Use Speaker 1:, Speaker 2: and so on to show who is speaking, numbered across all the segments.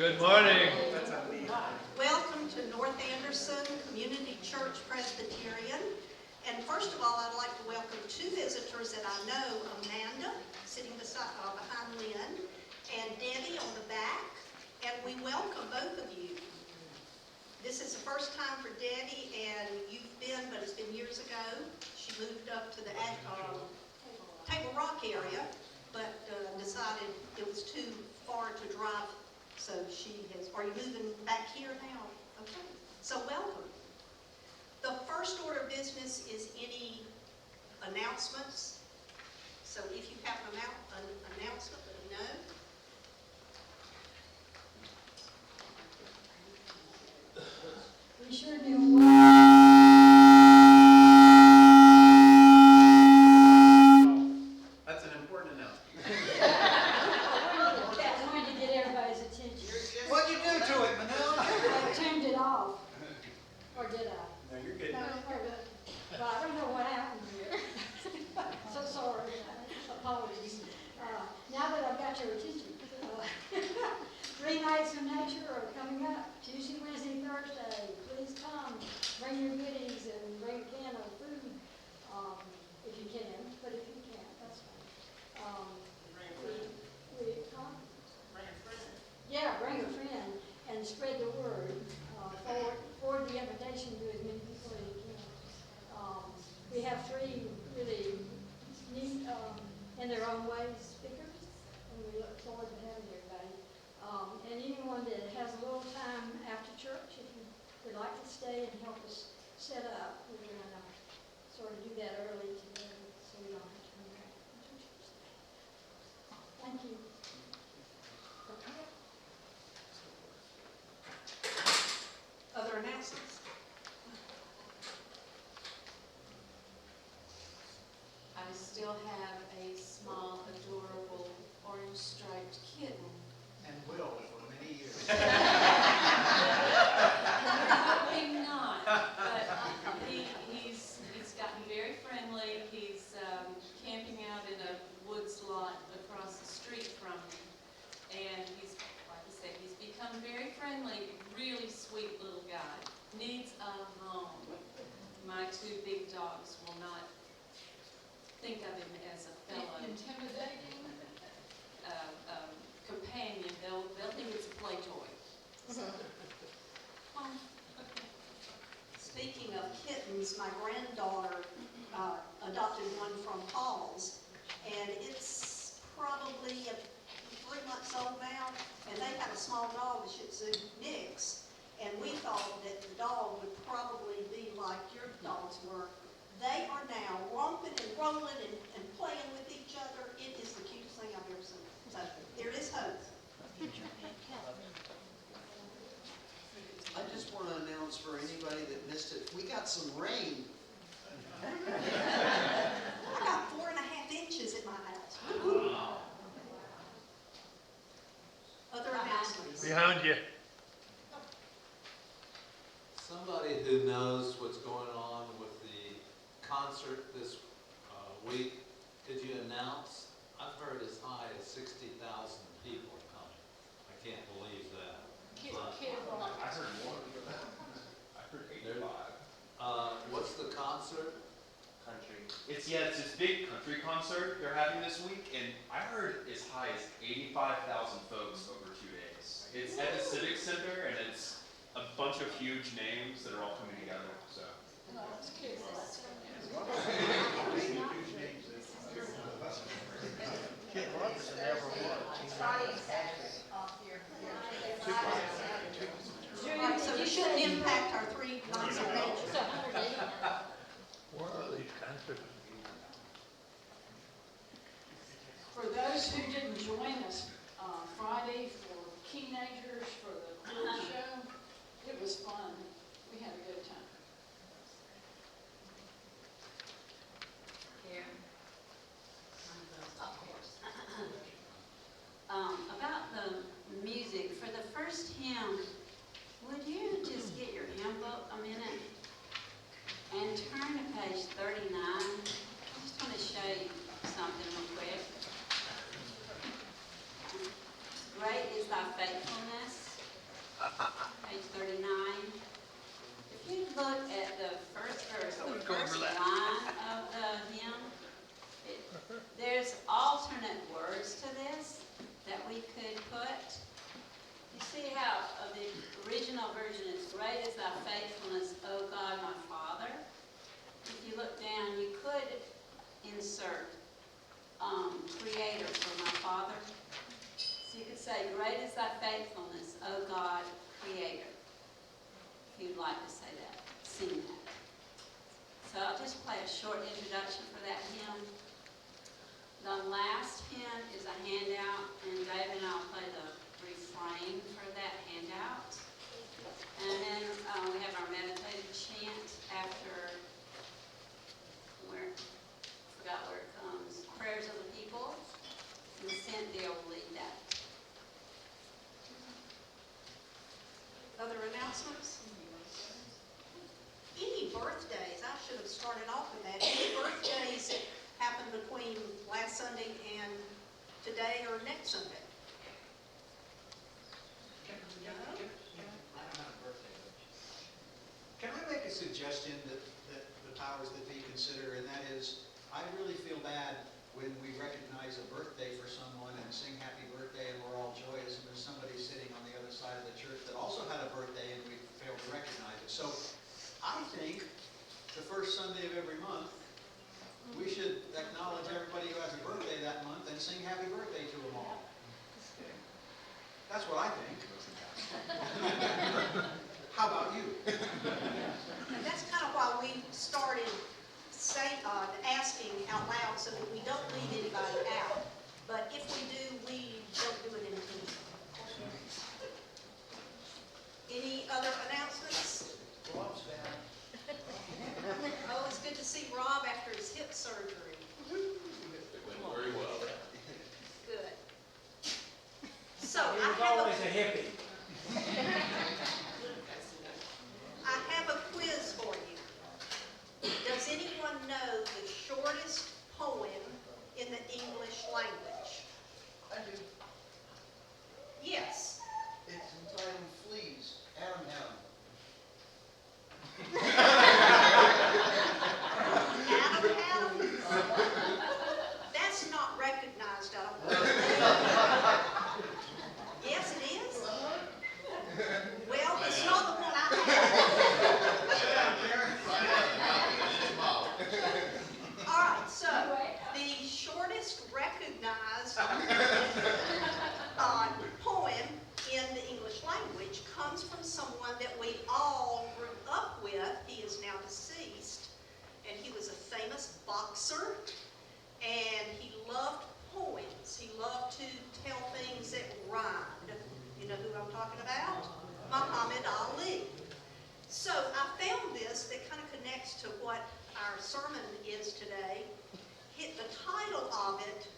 Speaker 1: Good morning.
Speaker 2: Welcome to North Anderson Community Church Presbyterian. And first of all, I'd like to welcome two visitors that I know, Amanda, sitting behind Lynn, and Debbie on the back. And we welcome both of you. This is the first time for Debbie, and you've been, but it's been years ago. She moved up to the Table Rock area, but decided it was too far to drive. So she has, are you moving back here now? Okay, so welcome. The first order of business is any announcements. So if you have an announcement, let me know.
Speaker 3: We sure do.
Speaker 4: That's an important announcement.
Speaker 3: I wanted to get everybody's attention.
Speaker 4: What'd you do to it, Manila?
Speaker 3: I turned it off. Or did I?
Speaker 4: No, you're good.
Speaker 3: No, well, I don't know what happened here. So sorry. Apologies. Now that I've got your attention, 3 nights of nature are coming up. Tuesday, Wednesday, Thursday. Please come. Bring your goodies and bring a can of food if you can. But if you can't, that's fine. Bring a friend. Yeah, bring a friend and spread the word. Forward the invitation to as many people as you can. We have 3 really neat, in their own ways, speakers, and we look forward to having everybody. And anyone that has a little time after church, if you would like to stay and help us set up, we're going to sort of do that early today, so we don't have to come back until Tuesday. Thank you.
Speaker 2: Other announcements?
Speaker 5: I still have a small, adorable, orange-striped kitten.
Speaker 4: And will for many years.
Speaker 5: We're hoping not, but he's gotten very friendly. He's camping out in a woods lot across the street from me. And he's, like I said, he's become very friendly, really sweet little guy. Needs a home. My 2 big dogs will not think of him as a fellow.
Speaker 6: Intimidating.
Speaker 5: Companion. They'll think it's a play toy.
Speaker 2: Speaking of kittens, my granddaughter adopted one from Paul's, and it's probably 3 months old now, and they have a small dog, the Shih Tzu mix, and we thought that the dog would probably be like your dogs were. They are now romping and rolling and playing with each other. It is the cutest thing I've ever seen. So there is hope.
Speaker 7: I just want to announce for anybody that missed it, we got some rain.
Speaker 2: I got 4.5 inches at my house. Other announcements?
Speaker 1: Behind you.
Speaker 8: Somebody who knows what's going on with the concert this week, could you announce? I've heard as high as 60,000 people are coming. I can't believe that.
Speaker 6: I
Speaker 4: heard more. I heard 85.
Speaker 8: What's the concert?
Speaker 9: Country. It's this big country concert they're having this week, and I heard as high as 85,000 folks over 2 days. It's at the Civic Center, and it's a bunch of huge names that are all coming together. So.
Speaker 2: Right, so it shouldn't impact our 3 nights of nature.
Speaker 1: Where are these concerts?
Speaker 6: For those who didn't join us Friday for teenagers for the quiz show, it was fun. We had a good time.
Speaker 5: Here. Of course. About the music, for the first hymn, would you just get your hymn book a minute and turn to page 39?
Speaker 10: great is thy faithfulness, O God, my Father. If you look down, you could insert Creator for my Father. So you could say, great is thy faithfulness, O God, Creator. If you'd like to say that, sing that. So I'll just play a short introduction for that hymn. The last hymn is a handout, and David and I'll play the refrain for that handout. And then we have our meditative chant after, forgot where it comes, prayers of the people, and Cynthia will lead that.
Speaker 2: Other announcements? Any birthdays, I should have started off with that. Any birthdays that happened between last Sunday and today or next Sunday? No?
Speaker 4: Can I make a suggestion that the powers that be consider, and that is, I really feel bad when we recognize a birthday for someone and sing happy birthday and we're all joyous, and there's somebody sitting on the other side of the church that also had a birthday and we fail to recognize it. So I think the first Sunday of every month, we should acknowledge everybody who has a birthday that month and sing happy birthday to them all. That's what I think. How about you?
Speaker 2: And that's kind of why we started asking out loud so that we don't leave anybody out. But if we do, we don't do it intentionally. Any other announcements?
Speaker 7: Rob's down.
Speaker 2: Oh, it's good to see Rob after his hip surgery.
Speaker 9: It went very well.
Speaker 2: Good. So
Speaker 1: He
Speaker 2: I
Speaker 1: was
Speaker 2: have
Speaker 1: always a hippie.
Speaker 2: I have a quiz for you. Does anyone know the shortest poem in the English language?
Speaker 7: I do.
Speaker 2: Yes.
Speaker 7: It's entitled Fleas, Adam Adam.
Speaker 2: Adam? That's not recognized, I don't think. Yes, it is? Well, it's not the one I have. All right, so the shortest recognized poem in the English language comes from someone that we all grew up with. He is now deceased, and he was a famous boxer, and he loved poems. He loved to tell things that rhymed. You know who I'm talking about? Muhammad Ali. So I found this that kind of connects to what our sermon is today. Hit the title of it,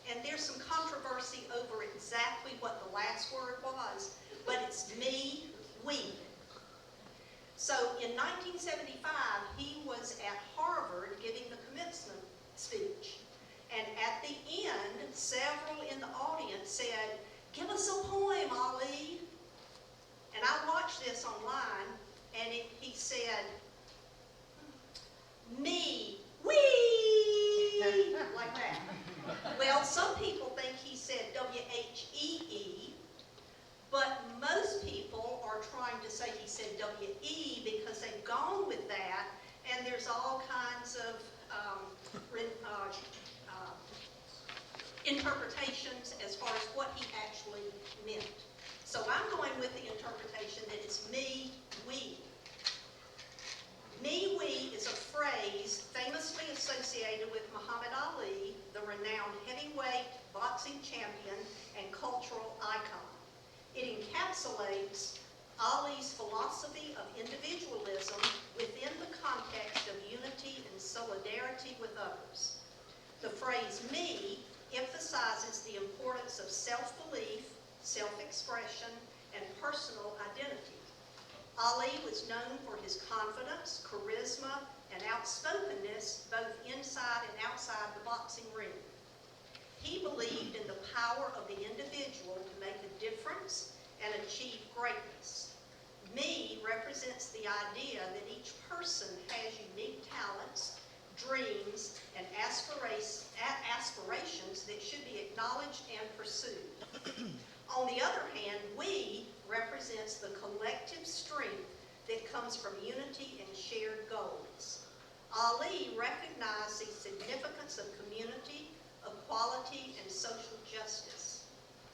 Speaker 2: and there's some controversy over exactly what the last word was, but it's me, we. So in 1975, he was at Harvard giving the commencement speech. And at the end, several in the audience said, "Give us a poem, Ali." And I watched this online, and he said, "Me, we," like that. Well, some people think he said W-H-E-E, but most people are trying to say he said W-E because they've gone with that, and there's all kinds of interpretations as far as what he actually meant. So I'm going with the interpretation that it's me, we. Me, we is a phrase famously associated with Muhammad Ali, the renowned heavyweight boxing champion and cultural icon. It encapsulates Ali's philosophy of individualism within the context of unity and solidarity with others. The phrase me emphasizes the importance of self-belief, self-expression, and personal identity. Ali was known for his confidence, charisma, and outspokenness both inside and outside the boxing ring. He believed in the power of the individual to make a difference and achieve greatness. Me represents the idea that each person has unique talents, dreams, and aspirations that should be acknowledged and pursued. On the other hand, we represents the collective strength that comes from unity and shared goals. Ali recognized the significance of community, equality, and social justice.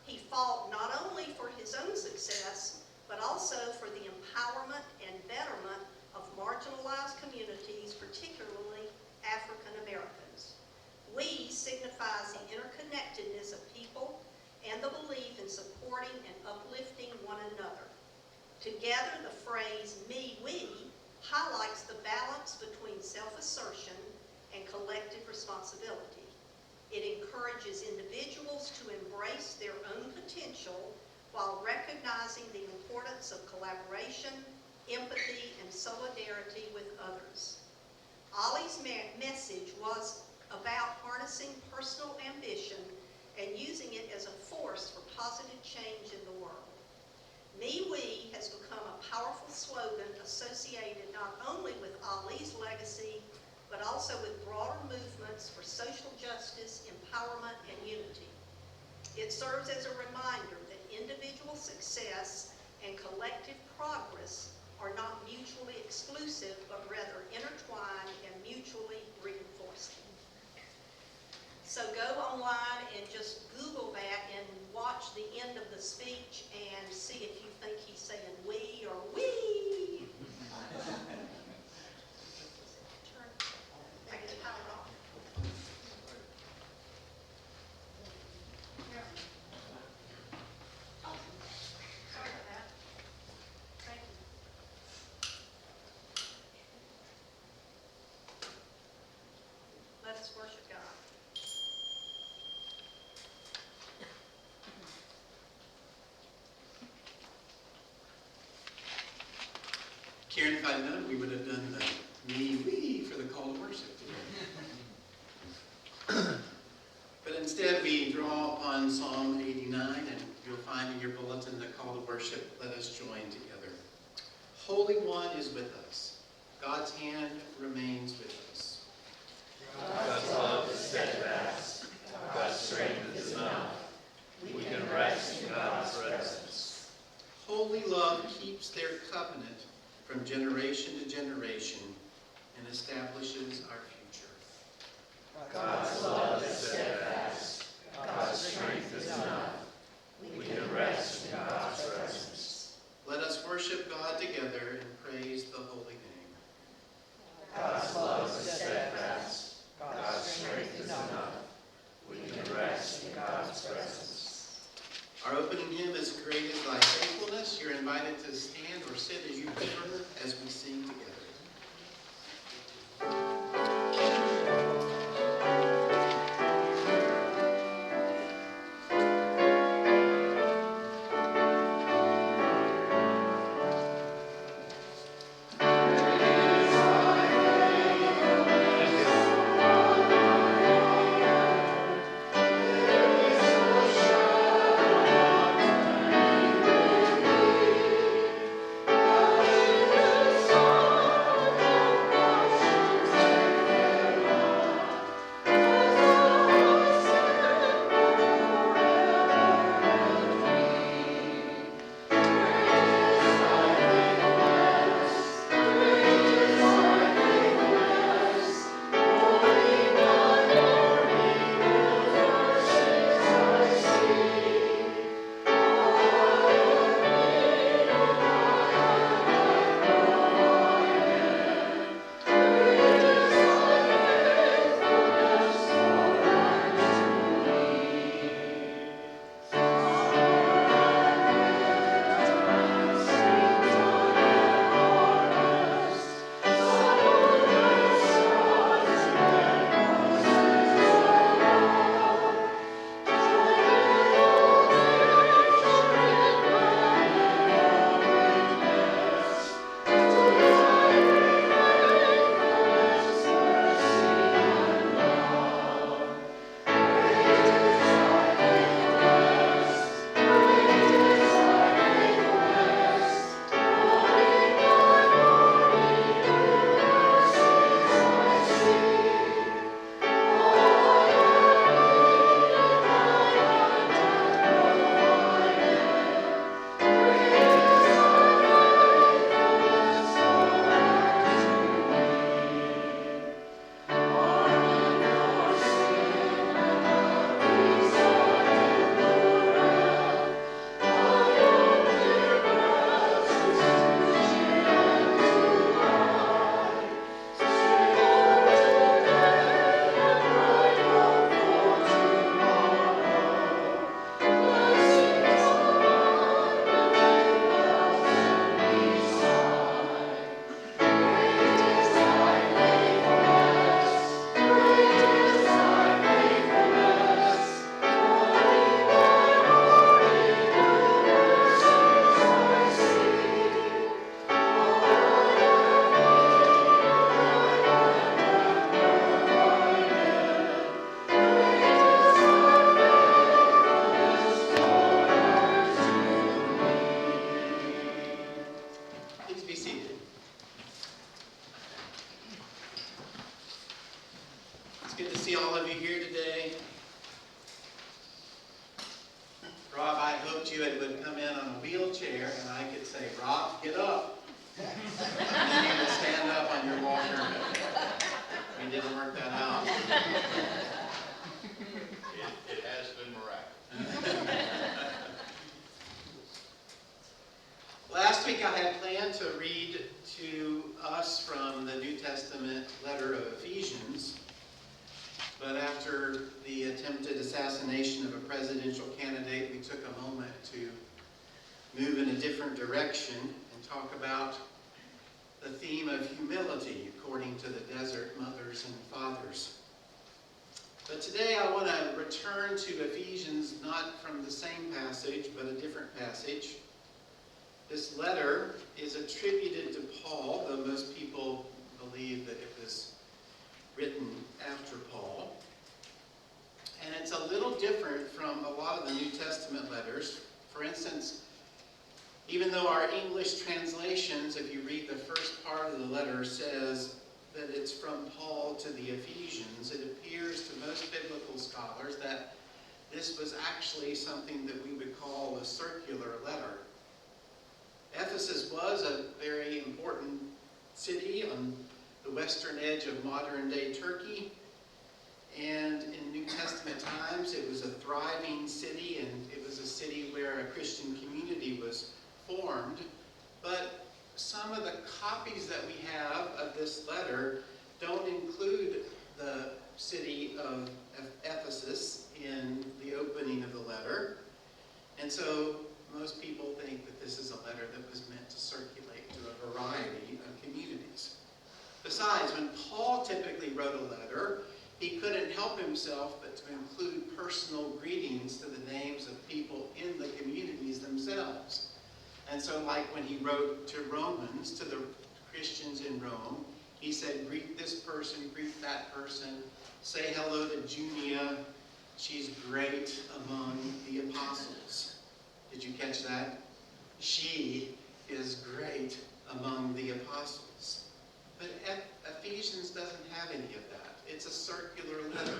Speaker 2: He fought not only for his own success, but also for the empowerment and betterment of marginalized communities, particularly African Americans. We signifies the interconnectedness of people and the belief in supporting and uplifting one another. Together, the phrase "me, we" highlights the balance between self-assertion and collective responsibility. It encourages individuals to embrace their own potential while recognizing the importance of collaboration, empathy, and solidarity with others. Ali's message was about harnessing personal ambition and using it as a force for positive change in the world. "Me, we" has become a powerful slogan associated not only with Ali's legacy, but also with broader movements for social justice, empowerment, and unity. It serves as a reminder that individual success and collective progress are not mutually exclusive, but rather intertwined and mutually reinforcing. So go online and just Google that and watch the end of the speech and see if you think he's saying "we" or "we." I get the power off. Sorry about that. Thank you. Let us worship God.
Speaker 7: Karen, if I'd known, we would have done the "me, we" for the call to worship today. But instead, we draw upon Psalm 89, and you'll find in your bulletin the call to worship. Let us join together. Holy One is with us. God's hand remains with us.
Speaker 1: God's love is steadfast. God's strength is enough. We can rest in God's presence.
Speaker 7: Holy love keeps their covenant from generation to generation and establishes our future.
Speaker 1: God's love is steadfast. God's strength is enough. We can rest in God's presence.
Speaker 7: Let us worship God together and praise the holy name.
Speaker 1: God's love is steadfast. God's strength is enough. We can rest in God's presence.
Speaker 7: Our opening hymn is "Great is Thy Faithfulness." You're invited to stand or sit as you prefer as we sing together.
Speaker 11: Thank you.
Speaker 7: I could say, Rob, get up. And then you would stand up on your walker. We didn't work that out.
Speaker 1: It has been miraculous.
Speaker 7: Last week I had planned to read to us from the New Testament letter of Ephesians, but after the attempted assassination of a presidential candidate, we took a moment to move in a different direction and talk about the theme of humility according to the desert mothers and fathers. But today I want to return to Ephesians, not from the same passage, but a different passage. This letter is attributed to Paul, though most people believe that it was written after Paul. And it's a little different from a lot of the New Testament letters. For instance, even though our English translations, if you read the first part of the letter, says that it's from Paul to the Ephesians, it appears to most biblical scholars that this was actually something that we would call a circular letter. Ephesus was a very important city on the western edge of modern-day Turkey. And in New Testament times, it was a thriving city, and it was a city where a Christian community was formed. But some of the copies that we have of this letter don't include the city of Ephesus in the opening of the letter. And so most people think that this is a letter that was meant to circulate to a variety of communities. Besides, when Paul typically wrote a letter, he couldn't help himself but to include personal greetings to the names of people in the communities themselves. And so, like when he wrote to Romans, to the Christians in Rome, he said, greet this person, greet that person, say hello to Junia, she's great among the apostles. Did you catch that? She is great among the apostles. But Ephesians doesn't have any of that. It's a circular letter.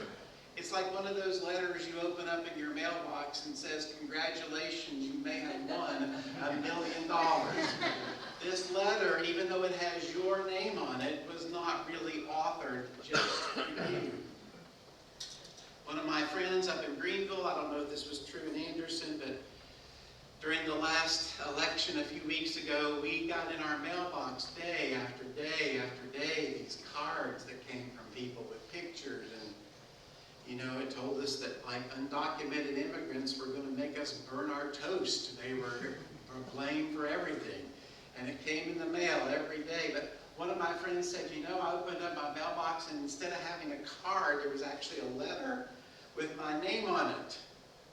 Speaker 7: It's like one of those letters you open up in your mailbox and says, congratulations, you may have won $1 million. This letter, even though it has your name on it, was not really authored just for you. One of my friends up in Greenville, I don't know if this was true in Anderson, but during the last election a few weeks ago, we got in our mailbox day after day after day these cards that came from people with pictures, and you know, it told us that like undocumented immigrants were going to make us burn our toast. They were blamed for everything, and it came in the mail every day. But one of my friends said, you know, I opened up my mailbox and instead of having a card, there was actually a letter with my name on it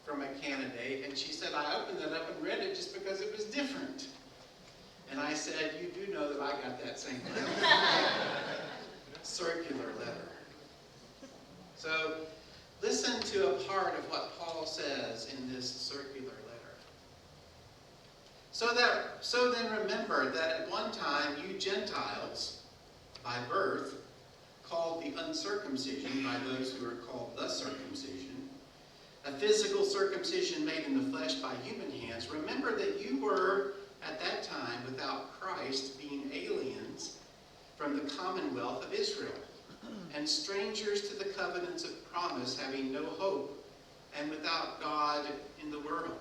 Speaker 7: from a candidate, and she said, I opened it up and read it just because it was different. And I said, you do know that I got that same letter. Circular letter. So, listen to a part of what Paul says in this circular letter. So then remember that at one time you Gentiles, by birth, called the uncircumcision by those who are called the circumcision, a physical circumcision made in the flesh by human hands, remember that you were, at that time, without Christ, being aliens from the commonwealth of Israel, and strangers to the covenants of promise, having no hope, and without God in the world.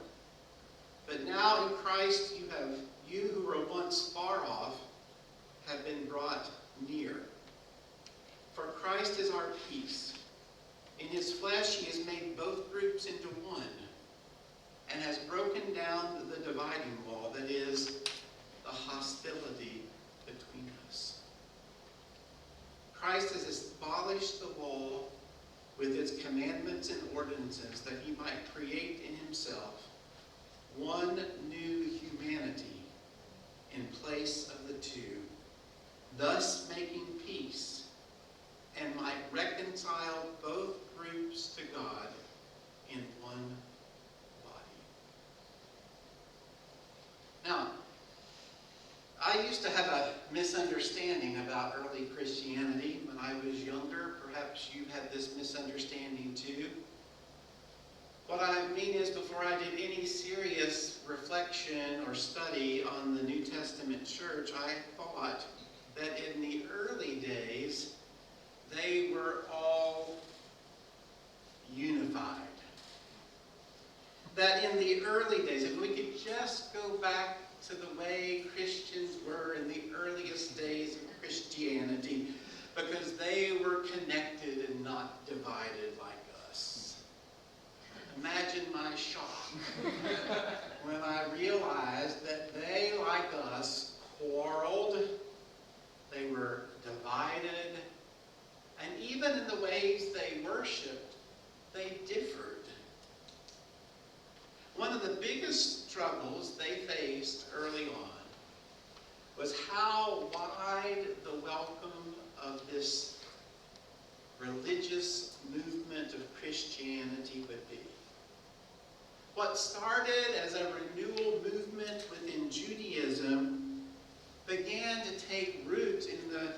Speaker 7: But now in Christ you who were once far off, have been brought near. For Christ is our peace. In his flesh he has made both groups into one, and has broken down the dividing wall, that is, the hostility between us. Christ has abolished the wall with its commandments and ordinances, that he might create in himself one new humanity in place of the two, thus making peace, and might reconcile both groups to God in one body. Now, I used to have a misunderstanding about early Christianity when I was younger. Perhaps you've had this misunderstanding too. What I mean is, before I did any serious reflection or study on the New Testament church, I thought that in the early days, they were all unified. That in the early days, if we could just go back to the way Christians were in the earliest days of Christianity, because they were connected and not divided like us. Imagine my shock when I realized that they, like us, quarreled, they were divided, and even in the ways they worshiped, they differed. One of the biggest struggles they faced early on was how wide the welcome of this religious movement of Christianity would be. What started as a renewal movement within Judaism began to take root in the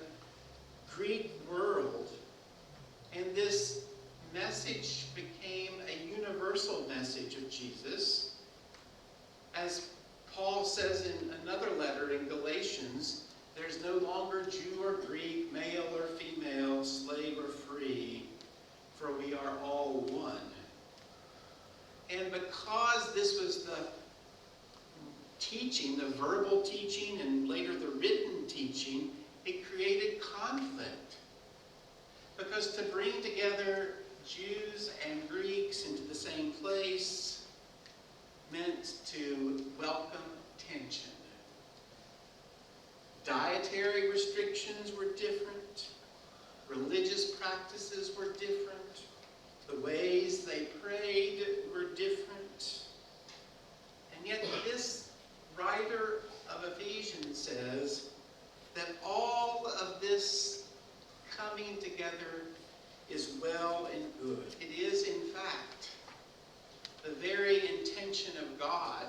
Speaker 7: Greek world, and this message became a universal message of Jesus. As Paul says in another letter in Galatians, there's no longer Jew or Greek, male or female, slave or free, for we are all one. And because this was the teaching, the verbal teaching, and later the written teaching, it created conflict. Because to bring together Jews and Greeks into the same place meant to welcome tension. Dietary restrictions were different. Religious practices were different. The ways they prayed were different. And yet this writer of Ephesians says that all of this coming together is well and good. It is, in fact, the very intention of God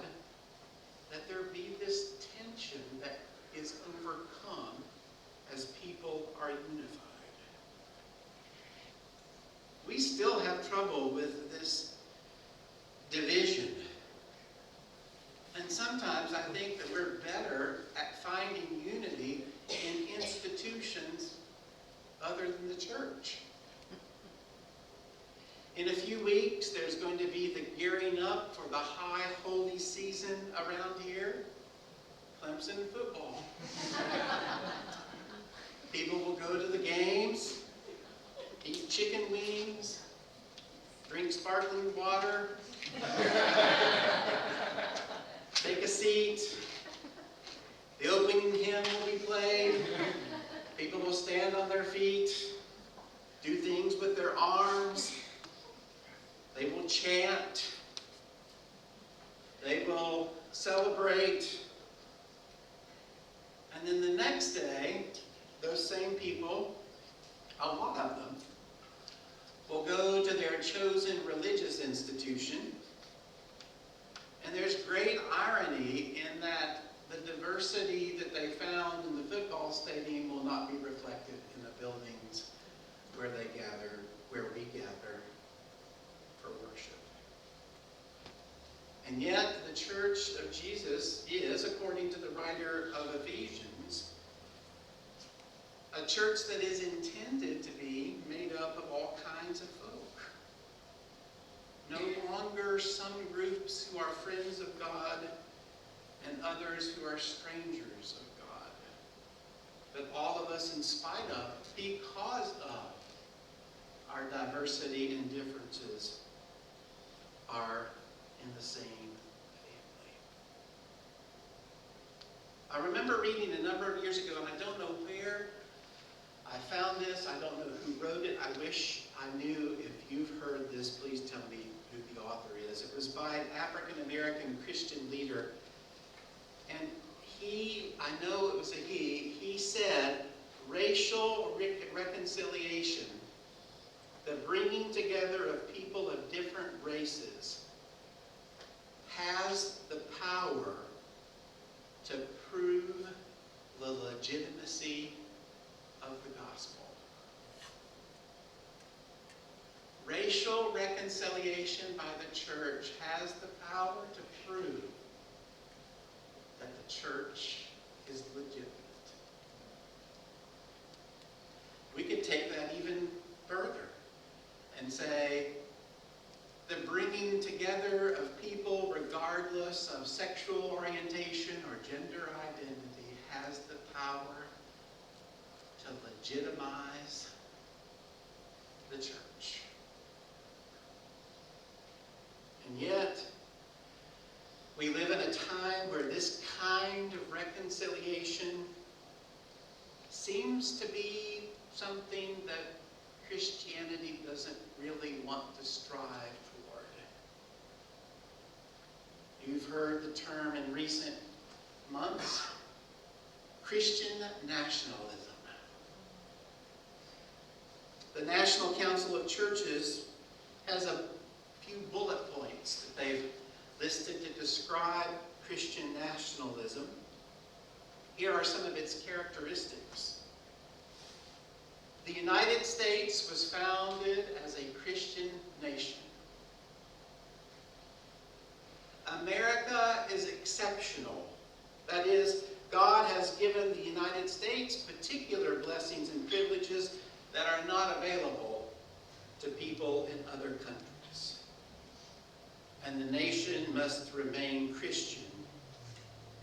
Speaker 7: that there be this tension that is overcome as people are unified. We still have trouble with this division. And sometimes I think that we're better at finding unity in institutions other than the church. In a few weeks, there's going to be the gearing up for the high holy season around here, Clemson football. People will go to the games, eat chicken wings, drink sparkling water, take a seat, the opening hymn will be played, people will stand on their feet, do things with their arms, they will chant, they will celebrate, and then the next day, those same people, a lot of them, will go to their chosen religious institution. And there's great irony in that the diversity that they found in the football stadium will not be reflected in the buildings where they gather, where we gather for worship. And yet the church of Jesus is, according to the writer of Ephesians, a church that is intended to be made up of all kinds of folk. No longer some groups who are friends of God and others who are strangers of God. But all of us, in spite of, because of our diversity and differences, are in the same family. I remember reading a number of years ago, and I don't know where I found this, I don't know who wrote it. I wish I knew. If you've heard this, please tell me who the author is. It was by an African-American Christian leader. And I know it was a he said, racial reconciliation, the bringing together of people of different races, has the power to prove the legitimacy of the gospel. racial reconciliation by the church has the power to prove that the church is legitimate. We could take that even further and say the bringing together of people regardless of sexual orientation or gender identity has the power to legitimize the church. And yet, we live in a time where this kind of reconciliation seems to be something that Christianity doesn't really want to strive toward. You've heard the term in recent months, Christian nationalism. The National Council of Churches has a few bullet points that they've listed to describe Christian nationalism. Here are some of its characteristics. The United States was founded as a Christian nation. America is exceptional. That is, God has given the United States particular blessings and privileges that are not available to people in other countries. And the nation must remain Christian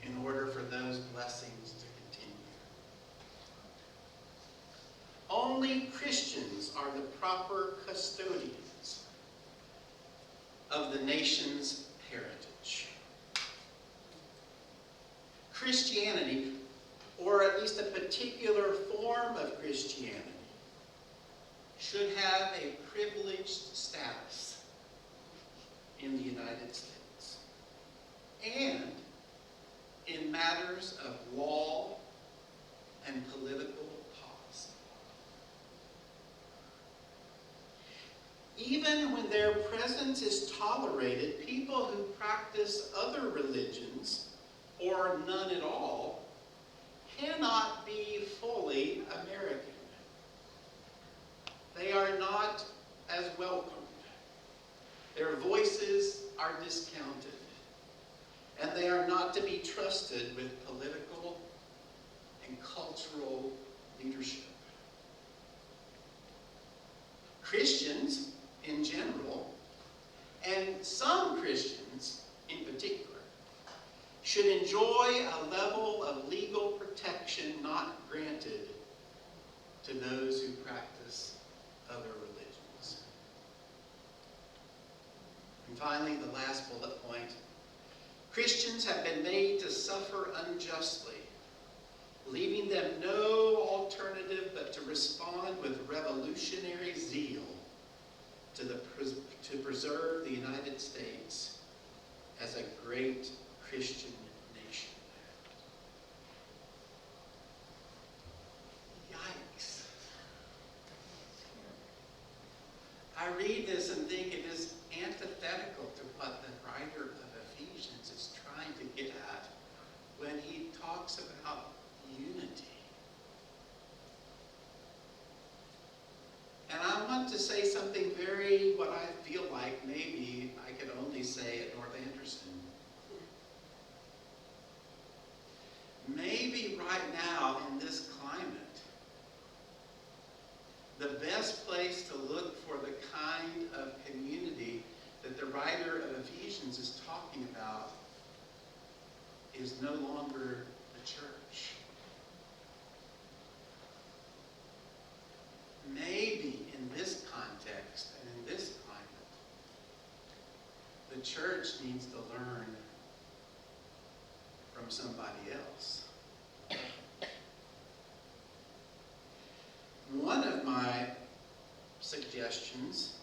Speaker 7: in order for those blessings to continue. Only Christians are the proper custodians of the nation's heritage. Christianity, or at least a particular form of Christianity, should have a privileged status in the United States and in matters of law and political policy. Even when their presence is tolerated, people who practice other religions, or none at all, cannot be fully American. They are not as welcomed. Their voices are discounted. And they are not to be trusted with political and cultural leadership. Christians in general, and some Christians in particular, should enjoy a level of legal protection not granted to those who practice other religions. And finally, the last bullet point. Christians have been made to suffer unjustly, leaving them no alternative but to respond with revolutionary zeal to preserve the United States as a great Christian nation. Yikes. I read this and think it is antithetical to what the writer of Ephesians is trying to get at when he talks about unity. And I want to say something very, what I feel like maybe I could only say at North Anderson. Maybe right now in this climate, the best place to look for the kind of community that the writer of Ephesians is talking about is no longer the church. Maybe in this context and in this climate, the church needs to learn from somebody else. One of my suggestions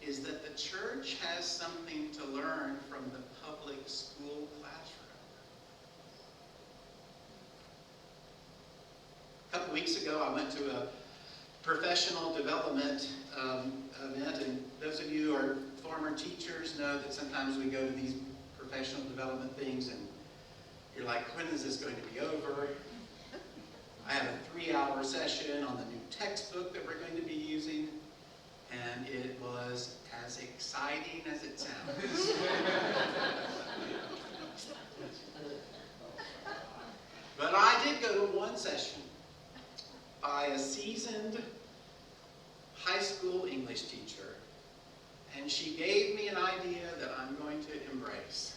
Speaker 7: is that the church has something to learn from the public school classroom. A couple weeks ago, I went to a professional development event, and those of you who are former teachers know that sometimes we go to these professional development things and you're like, when is this going to be over? I have a 3-hour session on the new textbook that we're going to be using. and it was as exciting as it sounds. But I did go to one session by a seasoned high school English teacher, and she gave me an idea that I'm going to embrace.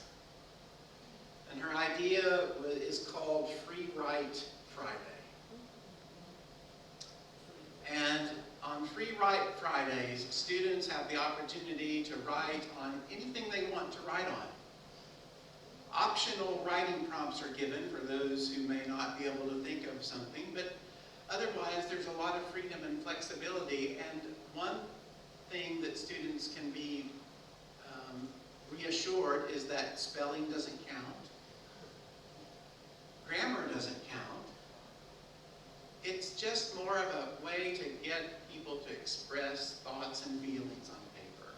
Speaker 7: And her idea is called Free Write Friday. And on Free Write Fridays, students have the opportunity to write on anything they want to write on. Optional writing prompts are given for those who may not be able to think of something, but otherwise there's a lot of freedom and flexibility. And one thing that students can be reassured is that spelling doesn't count. Grammar doesn't count. It's just more of a way to get people to express thoughts and feelings on paper.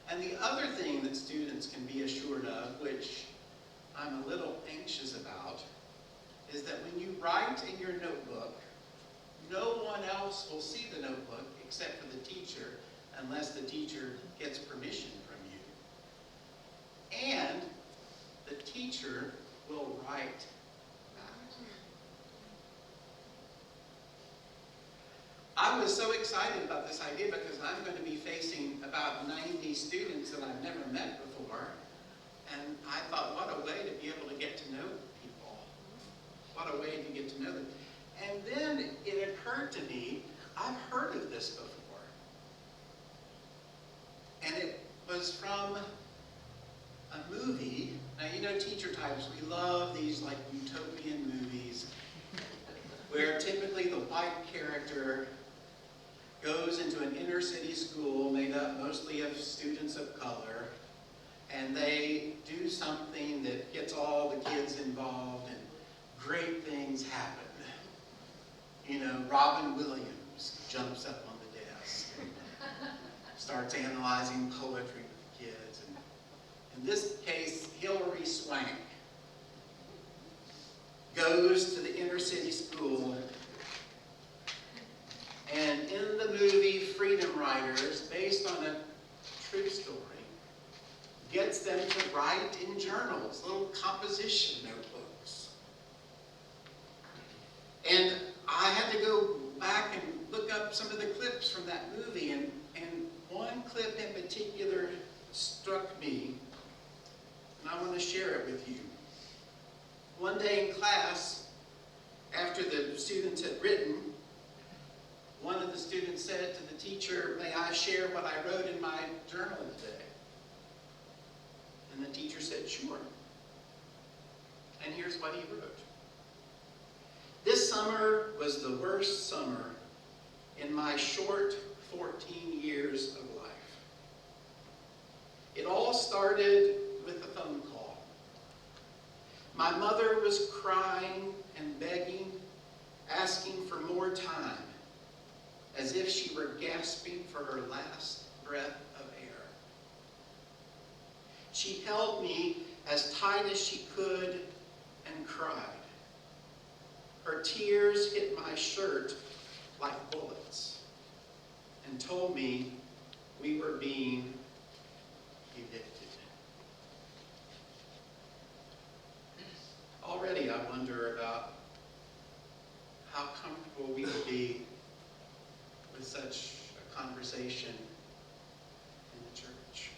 Speaker 7: And the other thing that students can be assured of, which I'm a little anxious about, is that when you write in your notebook, no one else will see the notebook except for the teacher, unless the teacher gets permission from you. And the teacher will write back. I was so excited about this idea because I'm going to be facing about 90 students that I've never met before. And I thought, what a way to be able to get to know people. What a way to get to know them. And then it occurred to me, I've heard of this before. And it was from a movie. Now, you know, teacher types, we love these like utopian movies where typically the white character goes into an inner city school made up mostly of students of color, and they do something that gets all the kids involved and great things happen. You know, Robin Williams jumps up on the desk and starts analyzing poetry with the kids. And in this case, Hilary Swank goes to the inner city school, and in the movie Freedom Writers, based on a true story, gets them to write in journals, little composition notebooks. And I had to go back and look up some of the clips from that movie, and one clip in particular struck me, and I want to share it with you. One day in class, after the students had written, one of the students said to the teacher, "May I share what I wrote in my journal today?" And the teacher said, "Sure." And here's what he wrote. "This summer was the worst summer in my short 14 years of life. It all started with a phone call. My mother was crying and begging, asking for more time, as if she were gasping for her last breath of air. She held me as tight as she could and cried. Her tears hit my shirt like bullets and told me we were being evicted." Already I wonder about how comfortable we would be with such a conversation in the church.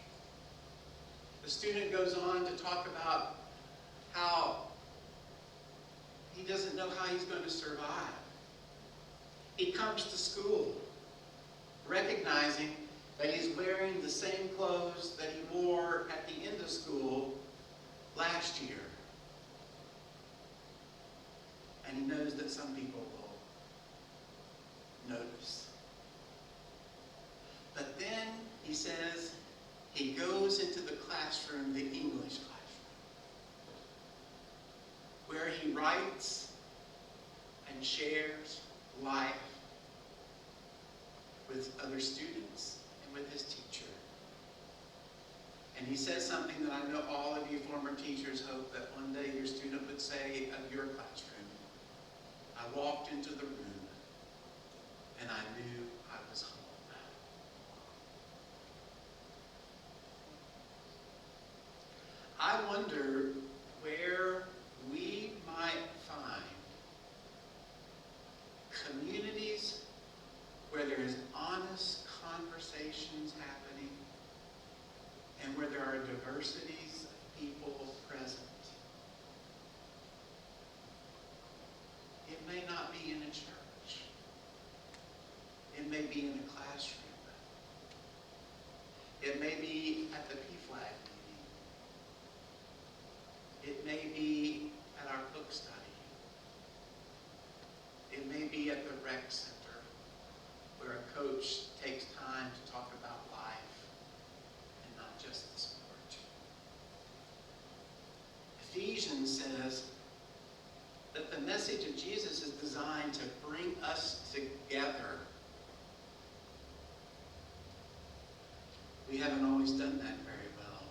Speaker 7: The student goes on to talk about how he doesn't know how he's going to survive. He comes to school recognizing that he's wearing the same clothes that he wore at the end of school last year. And he knows that some people will notice. But then, he says, he goes into the classroom, the English classroom, where he writes and shares life with other students and with his teacher. And he says something that I know all of you former teachers hope that one day your student would say of your classroom. I walked into the room and I knew I was home. It may be at the PFLAG meeting. It may be at our book study. It may be at the rec center, where a coach takes time to talk about life and not just the sport. Ephesians says that the message of Jesus is designed to bring us together. We haven't always done that very well.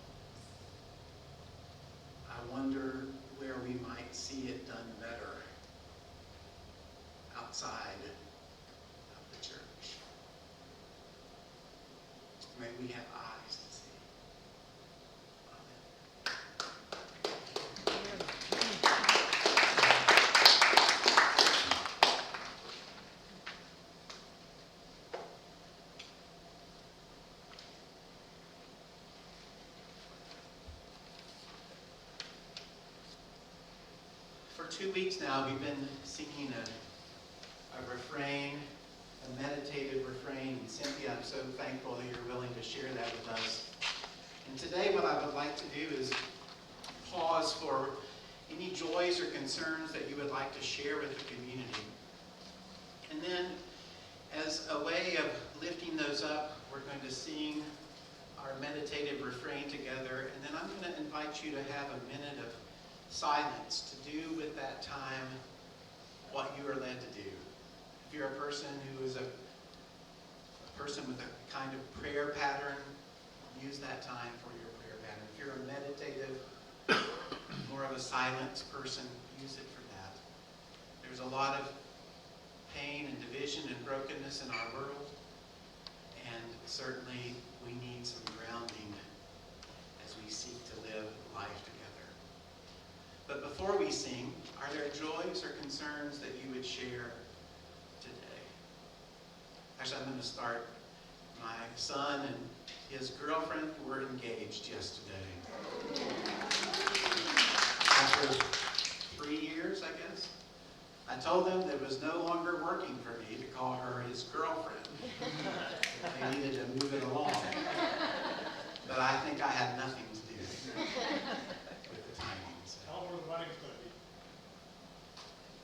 Speaker 7: I wonder where we might see it done better outside of the church. May we have eyes to see. For 2 weeks now, we've been singing a refrain, a meditative refrain. And Cynthia, I'm so thankful that you're willing to share that with us. And today what I would like to do is pause for any joys or concerns that you would like to share with the community. And then, as a way of lifting those up, we're going to sing our meditative refrain together. And then I'm going to invite you to have a minute of silence to do with that time what you are led to do. If you're a person who is a person with a kind of prayer pattern, use that time for your prayer pattern. If you're a meditative, more of a silent person, use it for that. There's a lot of pain and division and brokenness in our world, and certainly we need some grounding as we seek to live life together. But before we sing, are there joys or concerns that you would share today? Actually, I'm going to start. My son and his girlfriend were engaged yesterday. After 3 years, I guess. I told them that it was no longer working for me to call her his girlfriend. They needed to move it along. But I think I had nothing to do with the timing.
Speaker 11: Tell them where the wedding's going to be.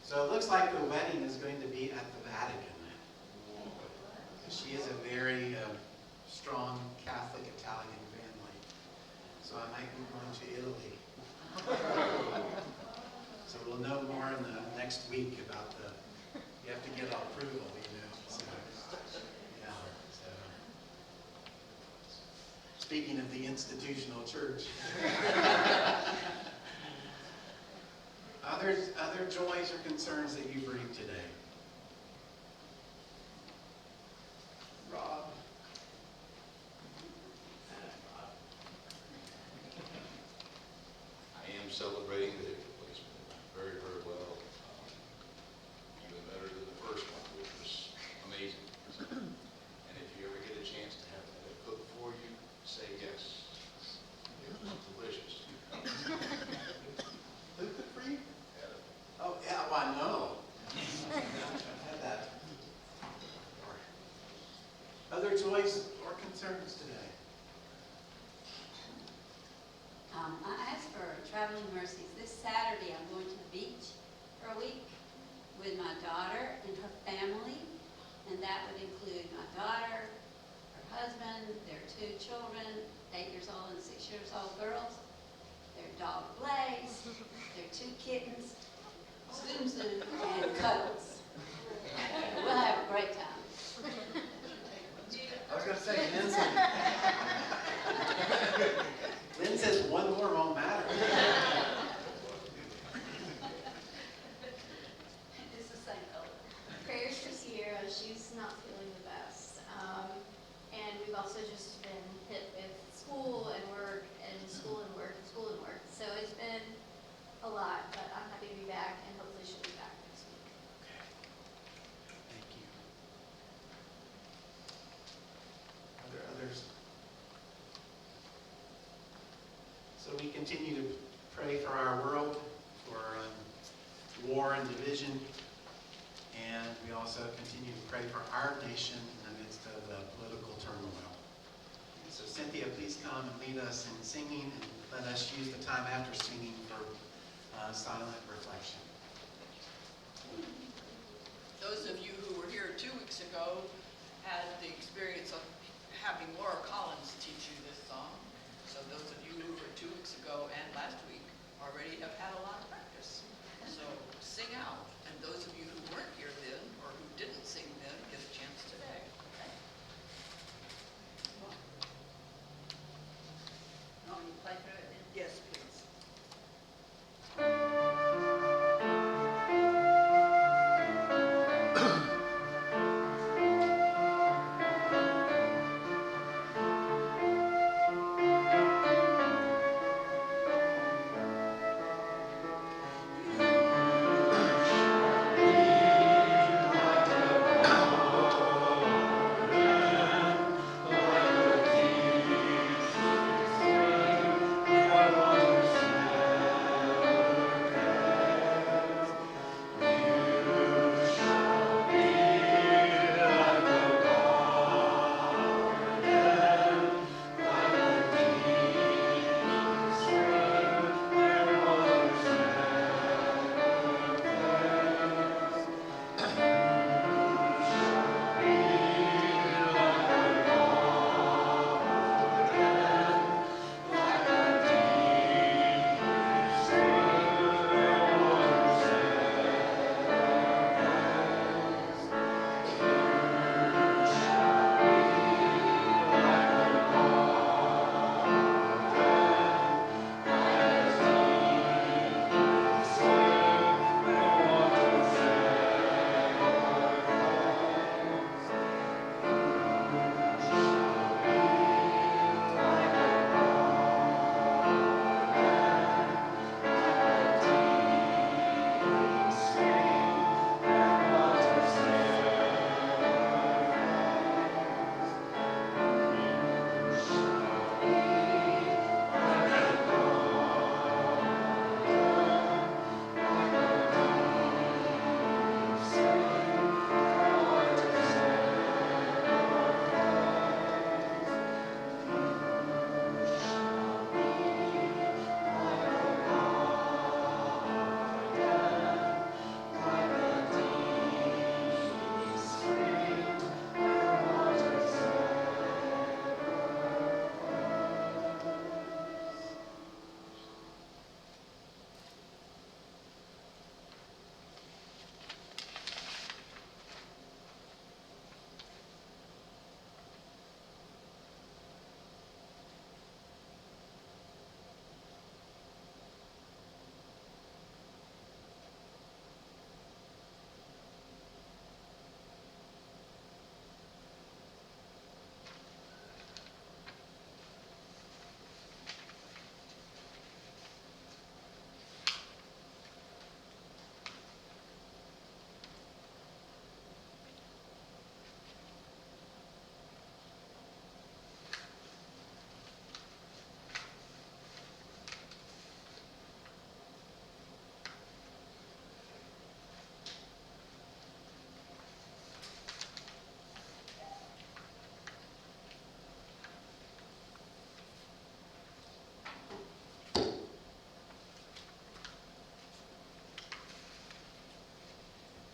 Speaker 7: So it looks like the wedding is going to be at the Vatican. She is a very strong Catholic Italian family. So I might be going to Italy. So we'll know more in the next week about you have to get approval, So, yeah. So. Speaking of the institutional church. Other joys or concerns that you bring today? Rob?
Speaker 12: I am celebrating the hip replacement very, very well. Even better than the first one, which was amazing. And if you ever get a chance to have that cooked for you, say yes. It was delicious.
Speaker 7: Who cooked for you? Oh, yeah, well, I know. I've had that. Other joys or concerns today?
Speaker 10: I asked for traveling mercies. This Saturday, I'm going to the beach for a week with my daughter and her family, and that would include my daughter, her husband, their 2 children, 8 years old and 6 years old girls, their dog Blaze, their 2 kittens, Zoom Zoom, and Cuddles. We'll have a great time.
Speaker 7: I was going to say, Lynn says one more won't matter.
Speaker 10: It's the same color.
Speaker 13: Prayers for Sierra. She's not feeling the best. And we've also just been hit with school and work and school and work and school and work. So it's been a lot, but I'm happy to be back and hopefully she'll be back next week.
Speaker 7: Okay. Thank you. Are there others? So we continue to pray for our world, for war and division, and we also continue to pray for our nation in the midst of the political turmoil. So Cynthia, come and lead us in singing, and let us use the time after singing for silent reflection.
Speaker 1: Those of you who were here 2 weeks ago had the experience of having Laura Collins teach you this song. So those of you who were 2 weeks ago and last week already have had a lot of practice. So sing out. And those of you who weren't here then, or who didn't sing then, get a chance today. Okay?
Speaker 10: Want me to play through it then?
Speaker 1: Yes, please.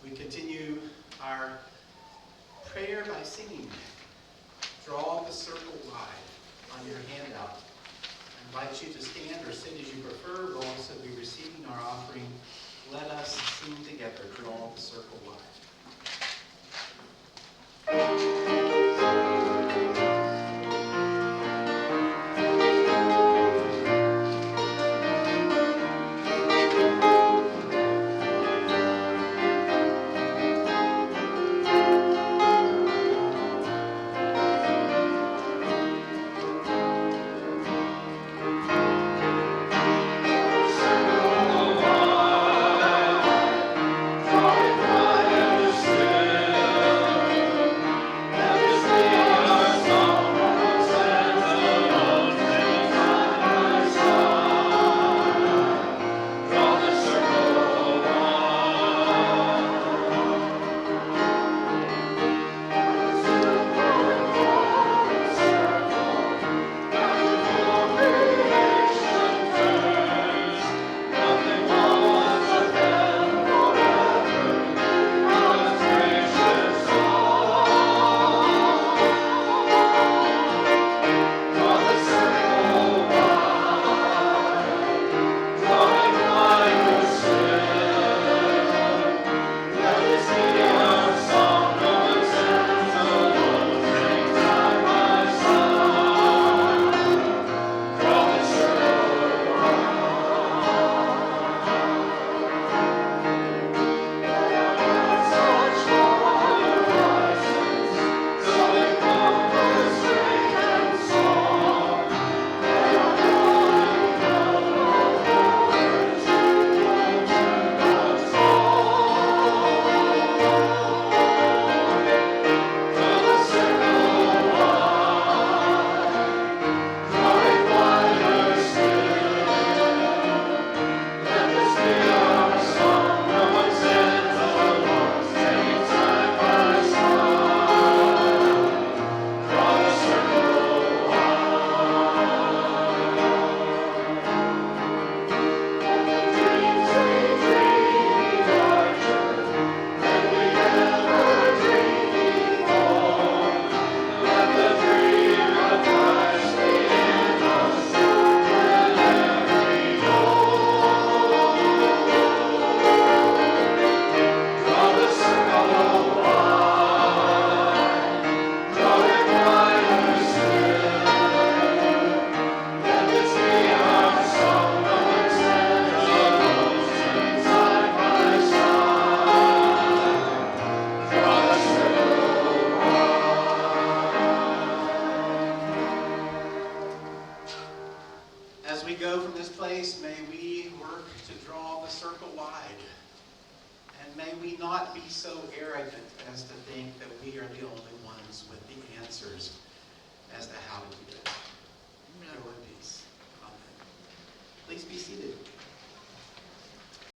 Speaker 7: We continue our prayer by singing. Draw the circle wide on your handout. I invite you to stand or sit as you prefer. We'll also be receiving our offering. Let us sing together, Draw the Circle Wide.
Speaker 1: Circle wide, draw it wide.
Speaker 7: circle wide. And may we not be so arrogant as to think that we are the only ones with the answers as to how to do it. Go in peace. Amen. Please be seated.